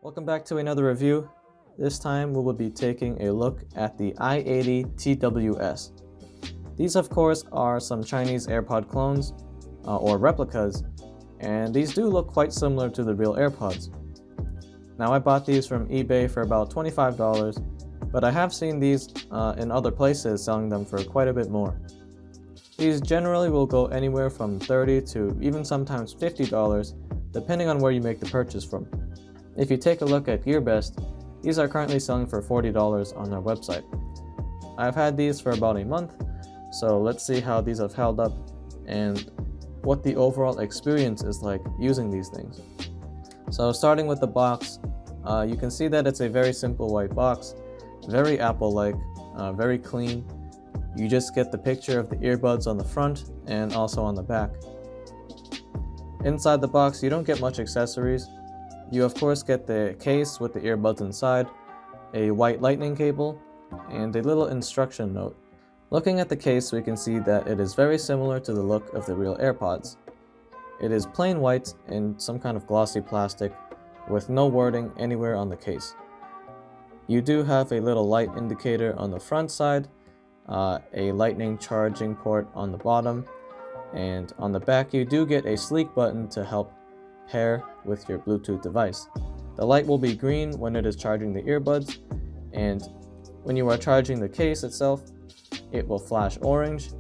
Welcome back to another review. This time we will be taking a look at the i80 TWS. These of course are some Chinese AirPod clones or replicas, and these do look quite similar to the real AirPods. Now I bought these from eBay for about $25, but I have seen these in other places selling them for quite a bit more. These generally will go anywhere from $30 to even sometimes $50, depending on where you make the purchase from. If you take a look at GearBest, these are currently selling for $40 on their website. I've had these for about a month, so let's see how these have held up and what the overall experience is like using these things. So starting with the box, you can see that it's a very simple white box, very Apple-like, very clean. You just get the picture of the earbuds on the front and also on the back. Inside the box, you don't get much accessories. You of course get the case with the earbuds inside, a white lightning cable, and a little instruction note. Looking at the case, we can see that it is very similar to the look of the real AirPods. It is plain white in some kind of glossy plastic with no wording anywhere on the case. You do have a little light indicator on the front side, a lightning charging port on the bottom, and on the back you do get a sleek button to help pair with your Bluetooth device. The light will be green when it is charging the earbuds, and when you are charging the case itself, it will flash orange,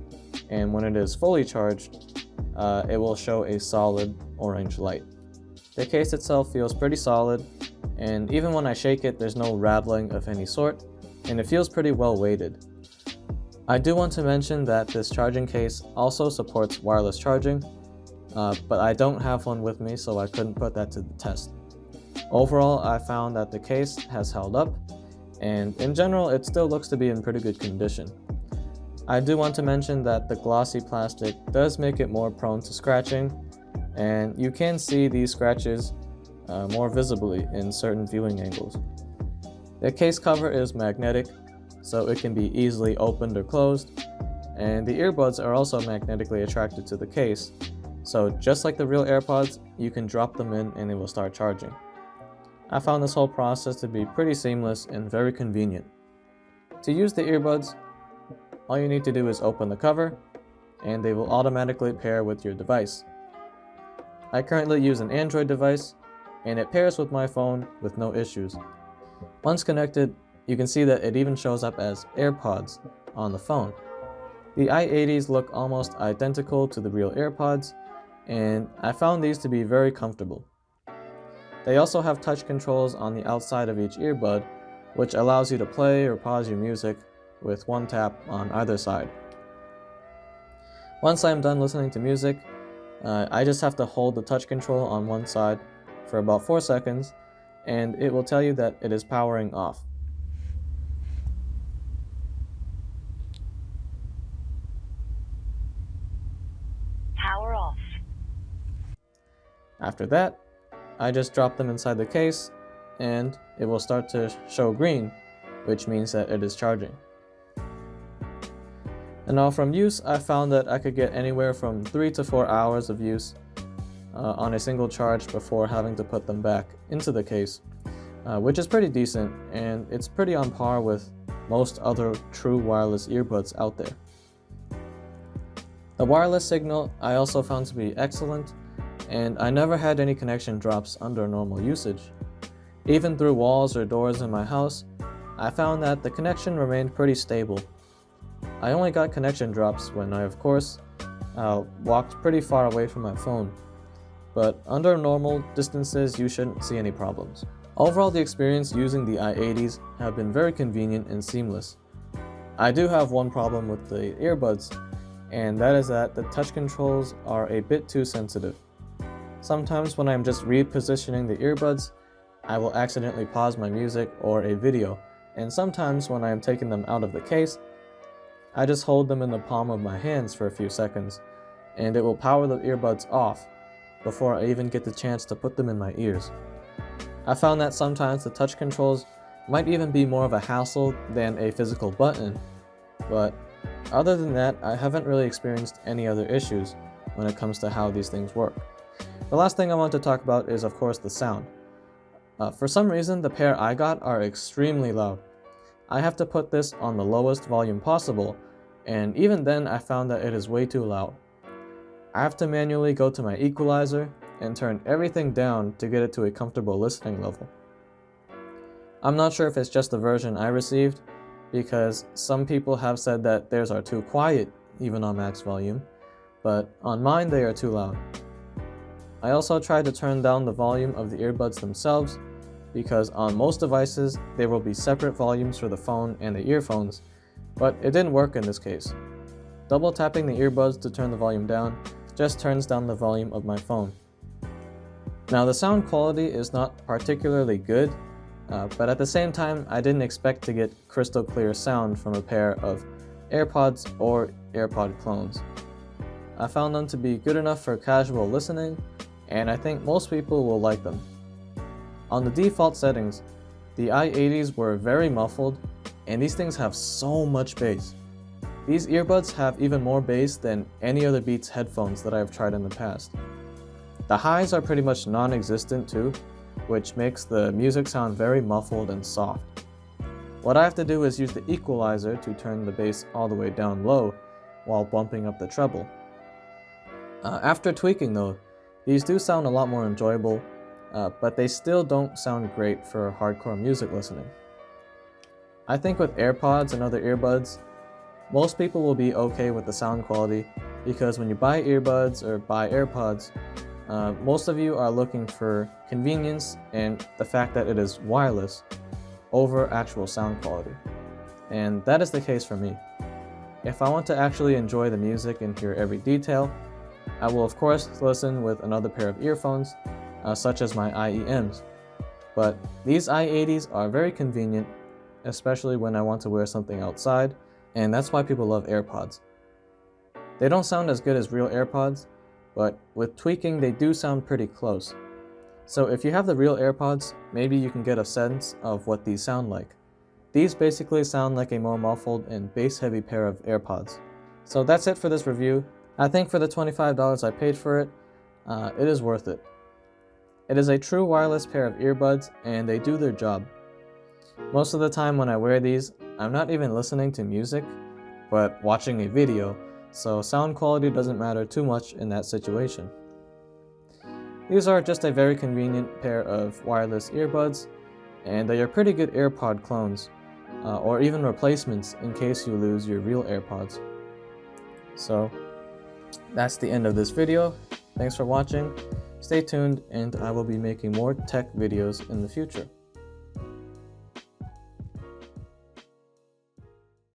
and when it is fully charged, it will show a solid orange light. The case itself feels pretty solid, and even when I shake it, there's no rattling of any sort, and it feels pretty well weighted. I do want to mention that this charging case also supports wireless charging, but I don't have one with me, so I couldn't put that to the test. Overall, I found that the case has held up, and in general, it still looks to be in pretty good condition. I do want to mention that the glossy plastic does make it more prone to scratching, and you can see these scratches more visibly in certain viewing angles. The case cover is magnetic, so it can be easily opened or closed, and the earbuds are also magnetically attracted to the case. So just like the real AirPods, you can drop them in and they will start charging. I found this whole process to be pretty seamless and very convenient. To use the earbuds, all you need to do is open the cover and they will automatically pair with your device. I currently use an Android device and it pairs with my phone with no issues. Once connected, you can see that it even shows up as Airpods on the phone. The i80s look almost identical to the real AirPods, and I found these to be very comfortable. They also have touch controls on the outside of each earbud, which allows you to play or pause your music with one tap on either side. Once I'm done listening to music, I just have to hold the touch control on one side for about 4 seconds, and it will tell you that it is powering off. Power off. After that, I just drop them inside the case and it will start to show green, which means that it is charging. And now from use, I found that I could get anywhere from 3 to 4 hours of use on a single charge before having to put them back into the case, which is pretty decent, and it's pretty on par with most other true wireless earbuds out there. The wireless signal I also found to be excellent, and I never had any connection drops under normal usage. Even through walls or doors in my house, I found that the connection remained pretty stable. I only got connection drops when I, of course, walked pretty far away from my phone, but under normal distances you shouldn't see any problems. Overall, the experience using the i80s have been very convenient and seamless. I do have one problem with the earbuds, and that is that the touch controls are a bit too sensitive. Sometimes when I'm just repositioning the earbuds, I will accidentally pause my music or a video, and sometimes when I am taking them out of the case, I just hold them in the palm of my hands for a few seconds, and it will power the earbuds off before I even get the chance to put them in my ears. I found that sometimes the touch controls might even be more of a hassle than a physical button, but other than that, I haven't really experienced any other issues when it comes to how these things work. The last thing I want to talk about is, of course, the sound. For some reason, the pair I got are extremely loud. I have to put this on the lowest volume possible, and even then I found that it is way too loud. I have to manually go to my equalizer and turn everything down to get it to a comfortable listening level. I'm not sure if it's just the version I received, because some people have said that theirs are too quiet even on max volume, but on mine they are too loud. I also tried to turn down the volume of the earbuds themselves, because on most devices there will be separate volumes for the phone and the earphones, but it didn't work in this case. Double tapping the earbuds to turn the volume down just turns down the volume of my phone. Now the sound quality is not particularly good, but at the same time I didn't expect to get crystal clear sound from a pair of Airpods or Airpod clones. I found them to be good enough for casual listening, and I think most people will like them. On the default settings, the i80s were very muffled, and these things have so much bass. These earbuds have even more bass than any other Beats headphones that I have tried in the past. The highs are pretty much non-existent too, which makes the music sound very muffled and soft. What I have to do is use the equalizer to turn the bass all the way down low while bumping up the treble. After tweaking though, these do sound a lot more enjoyable, but they still don't sound great for hardcore music listening. I think with AirPods and other earbuds, most people will be okay with the sound quality, because when you buy earbuds or buy AirPods, most of you are looking for convenience and the fact that it is wireless over actual sound quality. And that is the case for me. If I want to actually enjoy the music and hear every detail, I will of course listen with another pair of earphones, such as my IEMs. But these i80s are very convenient, especially when I want to wear something outside, and that's why people love AirPods. They don't sound as good as real AirPods, but with tweaking they do sound pretty close. So if you have the real AirPods, maybe you can get a sense of what these sound like. These basically sound like a more muffled and bass-heavy pair of AirPods. So that's it for this review. I think for the $25 I paid for it, it is worth it. It is a true wireless pair of earbuds, and they do their job. Most of the time when I wear these, I'm not even listening to music, but watching a video, so sound quality doesn't matter too much in that situation. These are just a very convenient pair of wireless earbuds, and they are pretty good AirPod clones, or even replacements in case you lose your real AirPods. So, that's the end of this video. Thanks for watching. Stay tuned, and I will be making more tech videos in the future.